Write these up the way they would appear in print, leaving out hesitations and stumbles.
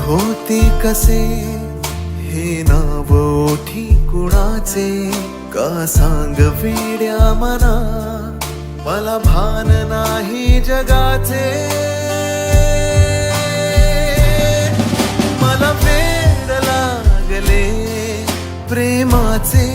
होती कसे हे नाव ओठी कुणाचे का सांग वेड्या मना मला भान नाही जगाचे मला वेड लागले प्रेमाचे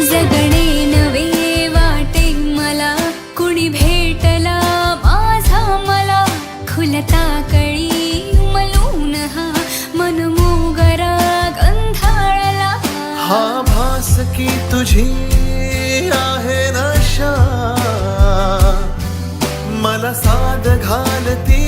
जगणे नवे वाटे मला कुणी भेटला माझा मला खुलता कळी मलून हा मनमोगरा गंधाळला हा भास की तुझी आहे नशा मला साद घालती